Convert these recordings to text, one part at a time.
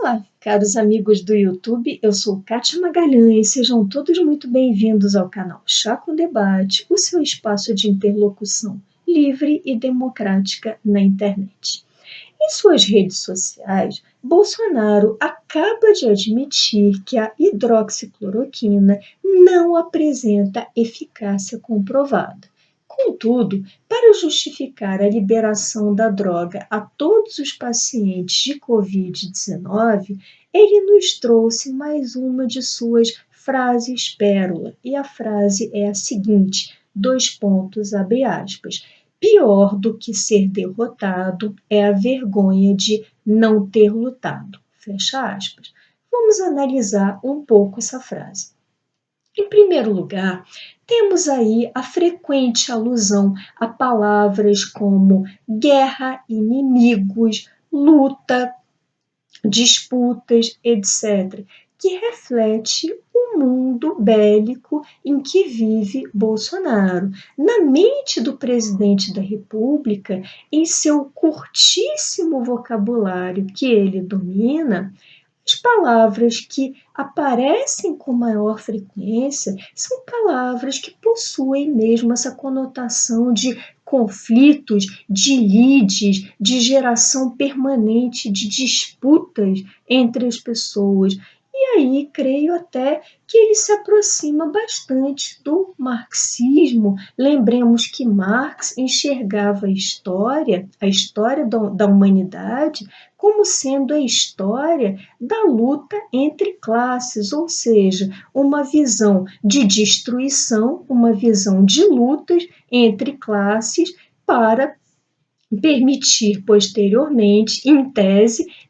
Olá, caros amigos do YouTube, eu sou Kátia Magalhães, sejam todos muito bem-vindos ao canal Chá com Debate, o seu espaço de interlocução livre e democrática na internet. Em suas redes sociais, Bolsonaro acaba de admitir que a hidroxicloroquina não apresenta eficácia comprovada. Contudo, para justificar a liberação da droga a todos os pacientes de Covid-19, ele nos trouxe mais uma de suas frases pérola, e a frase é a seguinte, dois pontos, abre aspas. Pior do que ser derrotado é a vergonha de não ter lutado. Fecha aspas. Vamos analisar um pouco essa frase. Em primeiro lugar, temos aí a frequente alusão a palavras como guerra, inimigos, luta, disputas, etc., que reflete o mundo bélico em que vive Bolsonaro. Na mente do presidente da República, em seu curtíssimo vocabulário que ele domina, as palavras que aparecem com maior frequência são palavras que possuem mesmo essa conotação de conflitos, de lides, de geração permanente de disputas entre as pessoas. E aí, creio até que ele se aproxima bastante do marxismo. Lembremos que Marx enxergava a história da humanidade, como sendo a história da luta entre classes, ou seja, uma visão de destruição, uma visão de lutas entre classes para permitir posteriormente,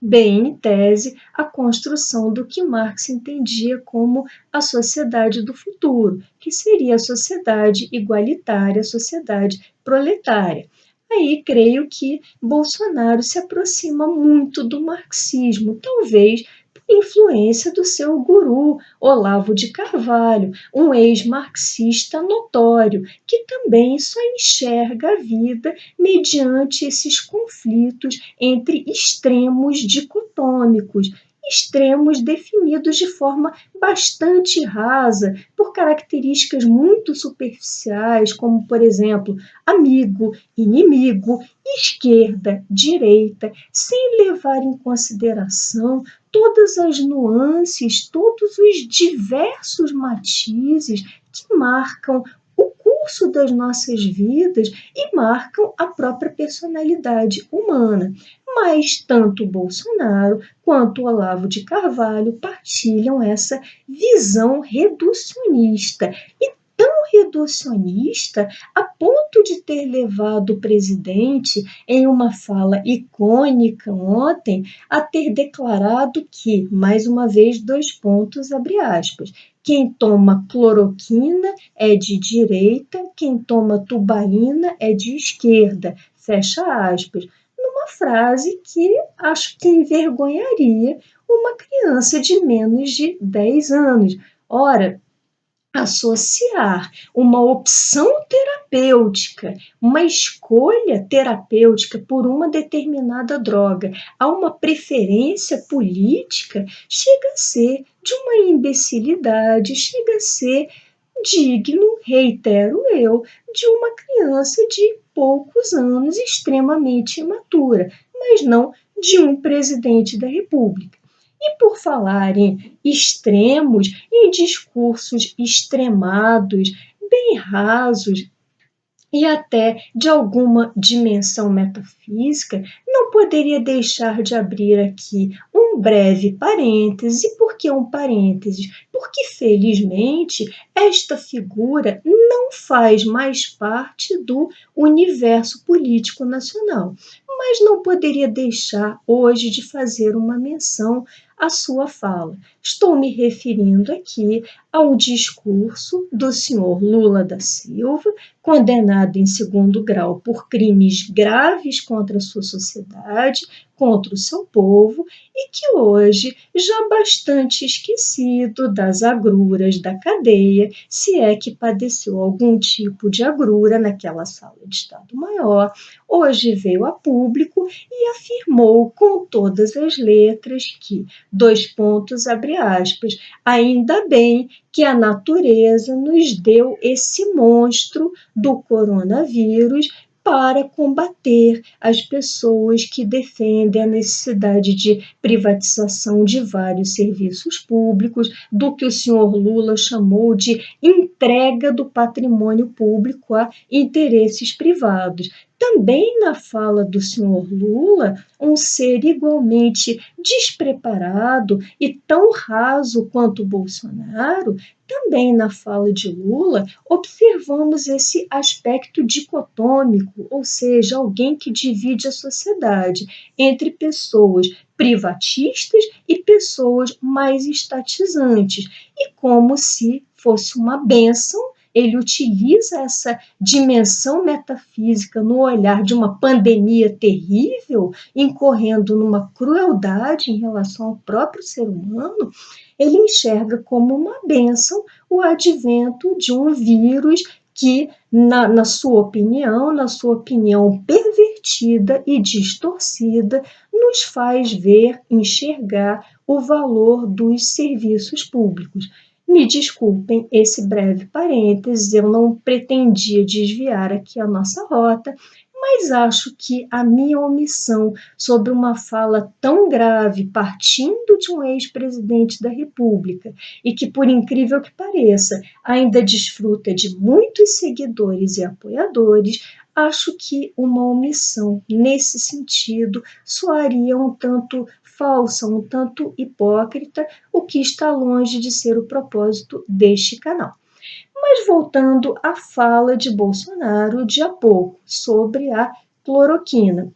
bem em tese, a construção do que Marx entendia como a sociedade do futuro, que seria a sociedade igualitária, a sociedade proletária. Aí creio que Bolsonaro se aproxima muito do marxismo, talvez por influência do seu guru, Olavo de Carvalho, um ex-marxista notório, que também só enxerga a vida mediante esses conflitos entre extremos dicotômicos, extremos definidos de forma bastante rasa, por características muito superficiais, como, por exemplo, amigo, inimigo, esquerda, direita, sem levar em consideração todas as nuances, todos os diversos matizes que marcam o curso das nossas vidas e marcam a própria personalidade humana. Mas tanto Bolsonaro quanto Olavo de Carvalho partilham essa visão reducionista e tão reducionista a ponto de ter levado o presidente, em uma fala icônica ontem, a ter declarado que, mais uma vez, dois pontos, abre aspas, quem toma cloroquina é de direita, quem toma tubaína é de esquerda, fecha aspas. Numa frase que acho que envergonharia uma criança de menos de 10 anos. Ora, associar uma opção terapêutica, uma escolha terapêutica por uma determinada droga a uma preferência política chega a ser de uma imbecilidade, chega a ser digno, reitero eu, de uma criança de poucos anos, extremamente imatura, mas não de um presidente da República. E por falar em extremos, em discursos extremados, bem rasos e até de alguma dimensão metafísica, não poderia deixar de abrir aqui um breve parêntese. Por que um parêntese? Porque, felizmente, esta figura não faz mais parte do universo político nacional. Mas não poderia deixar hoje de fazer uma menção à sua fala. Estou me referindo aqui ao discurso do senhor Lula da Silva, condenado em segundo grau por crimes graves contra contra a sua sociedade, contra o seu povo, e que hoje, já bastante esquecido das agruras da cadeia, se é que padeceu algum tipo de agrura naquela sala de Estado-Maior, hoje veio a público e afirmou com todas as letras que, dois pontos, abre aspas, ainda bem que a natureza nos deu esse monstro do coronavírus para combater as pessoas que defendem a necessidade de privatização de vários serviços públicos, do que o senhor Lula chamou de entrega do patrimônio público a interesses privados. Também na fala do senhor Lula, um ser igualmente despreparado e tão raso quanto Bolsonaro, também na fala de Lula, observamos esse aspecto dicotômico, ou seja, alguém que divide a sociedade entre pessoas privatistas e pessoas mais estatizantes. E como se fosse uma bênção, ele utiliza essa dimensão metafísica no olhar de uma pandemia terrível, incorrendo numa crueldade em relação ao próprio ser humano. Ele enxerga como uma bênção o advento de um vírus que, na sua opinião pervertida e distorcida, nos faz ver, enxergar o valor dos serviços públicos. Me desculpem esse breve parênteses, eu não pretendia desviar aqui a nossa rota, mas acho que a minha omissão sobre uma fala tão grave, partindo de um ex-presidente da República, e que, por incrível que pareça, ainda desfruta de muitos seguidores e apoiadores, acho que uma omissão nesse sentido soaria um tanto falsa, um tanto hipócrita, o que está longe de ser o propósito deste canal. Mas voltando à fala de Bolsonaro de há pouco sobre a cloroquina,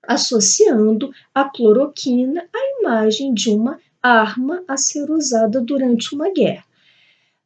associando a cloroquina à imagem de uma arma a ser usada durante uma guerra.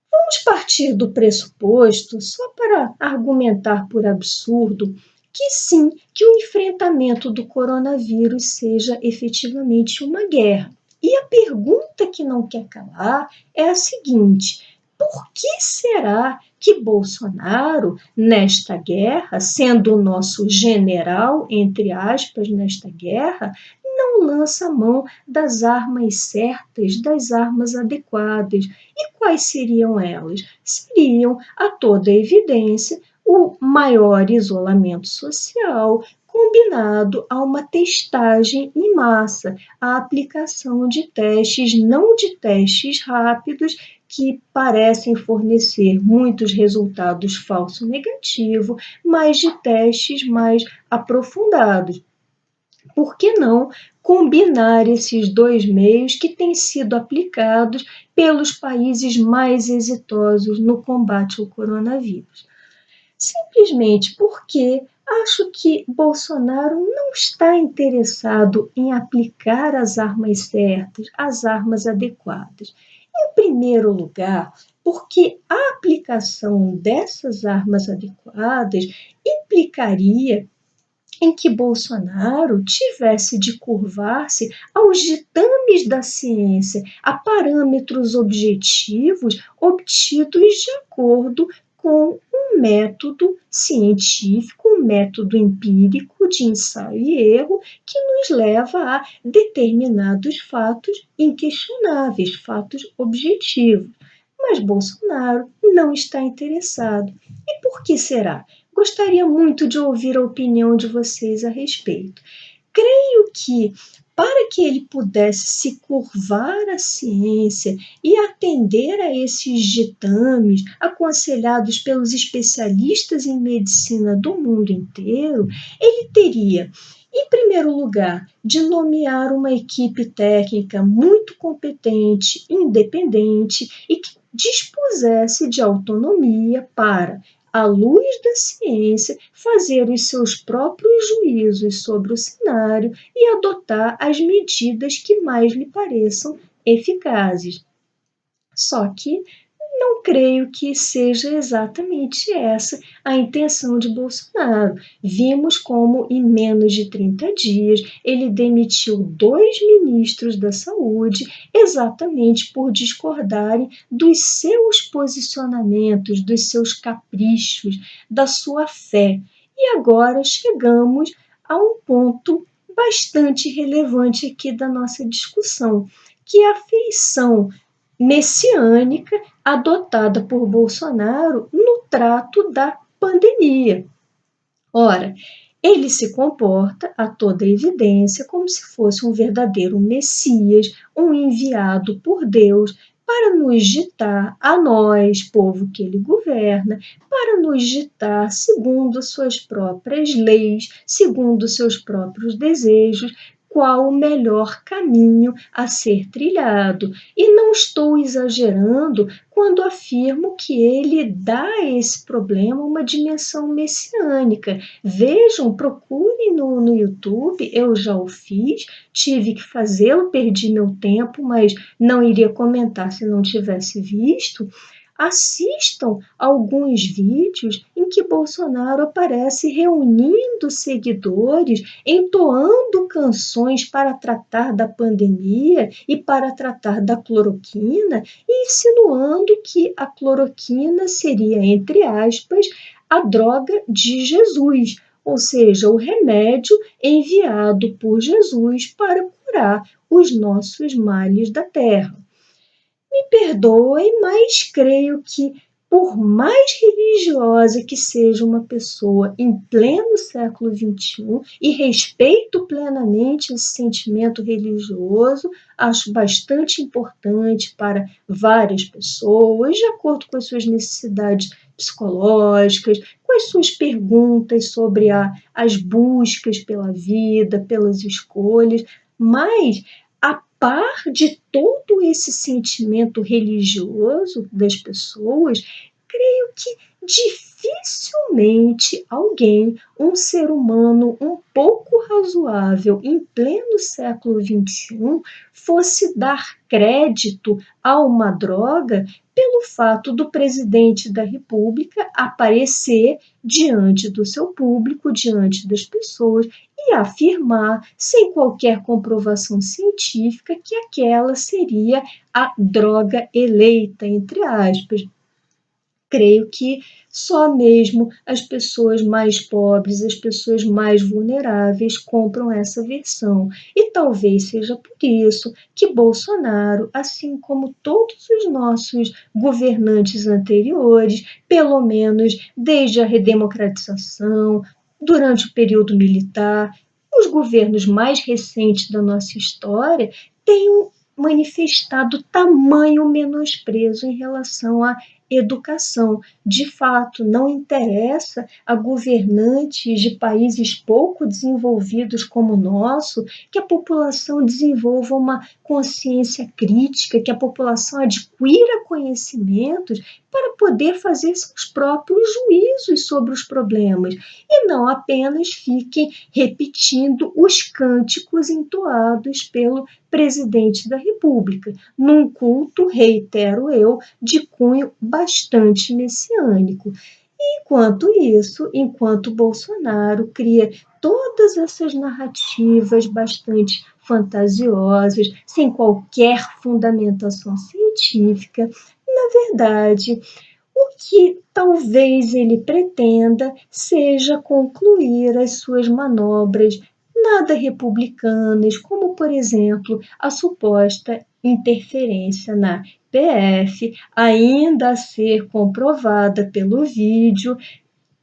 Vamos partir do pressuposto, só para argumentar por absurdo, que sim, que o enfrentamento do coronavírus seja efetivamente uma guerra. E a pergunta que não quer calar é a seguinte: por que será que Bolsonaro, nesta guerra, sendo o nosso general, entre aspas, nesta guerra, não lança mão das armas certas, das armas adequadas? E quais seriam elas? Seriam, a toda evidência, o maior isolamento social, combinado a uma testagem em massa, a aplicação de testes, não de testes rápidos, que parecem fornecer muitos resultados falso negativo, mas de testes mais aprofundados. Por que não combinar esses dois meios que têm sido aplicados pelos países mais exitosos no combate ao coronavírus? Simplesmente porque acho que Bolsonaro não está interessado em aplicar as armas certas, as armas adequadas. Em primeiro lugar, porque a aplicação dessas armas adequadas implicaria em que Bolsonaro tivesse de curvar-se aos ditames da ciência, a parâmetros objetivos obtidos de acordo com um método científico, um método empírico de ensaio e erro que nos leva a determinados fatos inquestionáveis, fatos objetivos. Mas Bolsonaro não está interessado. E por que será? Gostaria muito de ouvir a opinião de vocês a respeito. Creio que, para que ele pudesse se curvar à ciência e atender a esses ditames aconselhados pelos especialistas em medicina do mundo inteiro, ele teria, em primeiro lugar, de nomear uma equipe técnica muito competente, independente e que dispusesse de autonomia para, à luz da ciência, fazer os seus próprios juízos sobre o cenário e adotar as medidas que mais lhe pareçam eficazes. Só que não creio que seja exatamente essa a intenção de Bolsonaro. Vimos como, em menos de 30 dias, ele demitiu 2 ministros da Saúde exatamente por discordarem dos seus posicionamentos, dos seus caprichos, da sua fé. E agora chegamos a um ponto bastante relevante aqui da nossa discussão, que é a feição messiânica adotada por Bolsonaro no trato da pandemia. Ora, ele se comporta, a toda evidência, como se fosse um verdadeiro Messias, um enviado por Deus para nos ditar, a nós, povo que ele governa, para nos ditar, segundo suas próprias leis, segundo seus próprios desejos, qual o melhor caminho a ser trilhado. E não estou exagerando quando afirmo que ele dá a esse problema uma dimensão messiânica. Vejam, procurem no YouTube, eu já o fiz, tive que fazê-lo, perdi meu tempo, mas não iria comentar se não tivesse visto. Assistam alguns vídeos em que Bolsonaro aparece reunindo seguidores, entoando canções para tratar da pandemia e para tratar da cloroquina, e insinuando que a cloroquina seria, entre aspas, a droga de Jesus, ou seja, o remédio enviado por Jesus para curar os nossos males da terra. Me perdoem, mas creio que, por mais religiosa que seja uma pessoa em pleno século XXI, e respeito plenamente esse sentimento religioso, acho bastante importante para várias pessoas, de acordo com as suas necessidades psicológicas, com as suas perguntas sobre as buscas pela vida, pelas escolhas, mas a par de todo esse sentimento religioso das pessoas, creio que dificilmente alguém, um ser humano um pouco razoável em pleno século XXI, fosse dar crédito a uma droga pelo fato do presidente da República aparecer diante do seu público, diante das pessoas, e afirmar, sem qualquer comprovação científica, que aquela seria a droga eleita, entre aspas. Creio que só mesmo as pessoas mais pobres, as pessoas mais vulneráveis compram essa versão. E talvez seja por isso que Bolsonaro, assim como todos os nossos governantes anteriores, pelo menos desde a redemocratização, durante o período militar, os governos mais recentes da nossa história, tenham manifestado tamanho menosprezo em relação à educação. De fato, não interessa a governantes de países pouco desenvolvidos como o nosso que a população desenvolva uma consciência crítica, que a população adquira conhecimentos para poder fazer seus próprios juízos sobre os problemas e não apenas fiquem repetindo os cânticos entoados pelo presidente da República, num culto, reitero eu, de cunho bastante messiânico. Enquanto isso, enquanto Bolsonaro cria todas essas narrativas bastante fantasiosas, sem qualquer fundamentação científica, na verdade, o que talvez ele pretenda seja concluir as suas manobras nada republicanas, como, por exemplo, a suposta interferência na PF, ainda a ser comprovada pelo vídeo,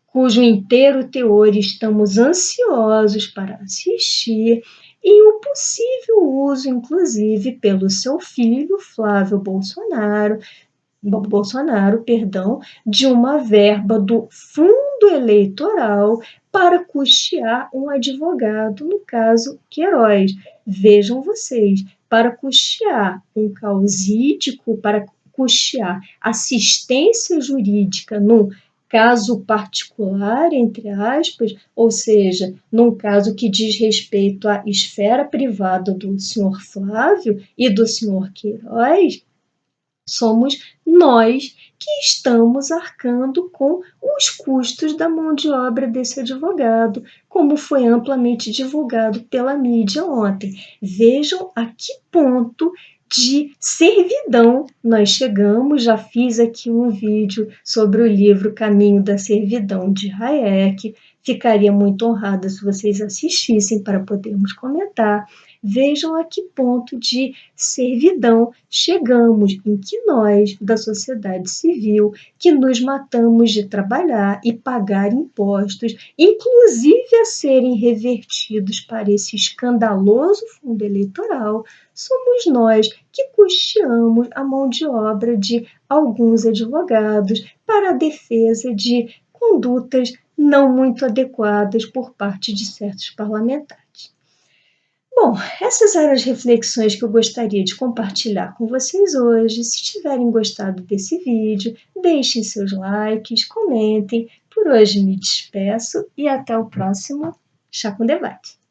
cujo inteiro teor estamos ansiosos para assistir, e o possível uso, inclusive, pelo seu filho, Flávio Bolsonaro, de uma verba do fundo eleitoral para custear um advogado, no caso Queiroz. Vejam vocês, para custear um causídico, para custear assistência jurídica num caso particular, entre aspas, ou seja, num caso que diz respeito à esfera privada do senhor Flávio e do senhor Queiroz, somos nós que estamos arcando com os custos da mão de obra desse advogado, como foi amplamente divulgado pela mídia ontem. Vejam a que ponto de servidão nós chegamos. Já fiz aqui um vídeo sobre o livro Caminho da Servidão, de Hayek. Ficaria muito honrada se vocês assistissem para podermos comentar. Vejam a que ponto de servidão chegamos, em que nós, da sociedade civil, que nos matamos de trabalhar e pagar impostos, inclusive a serem revertidos para esse escandaloso fundo eleitoral, somos nós que custeamos a mão de obra de alguns advogados para a defesa de condutas não muito adequadas por parte de certos parlamentares. Bom, essas eram as reflexões que eu gostaria de compartilhar com vocês hoje. Se tiverem gostado desse vídeo, deixem seus likes, comentem. Por hoje me despeço e até o próximo Chá com Debate.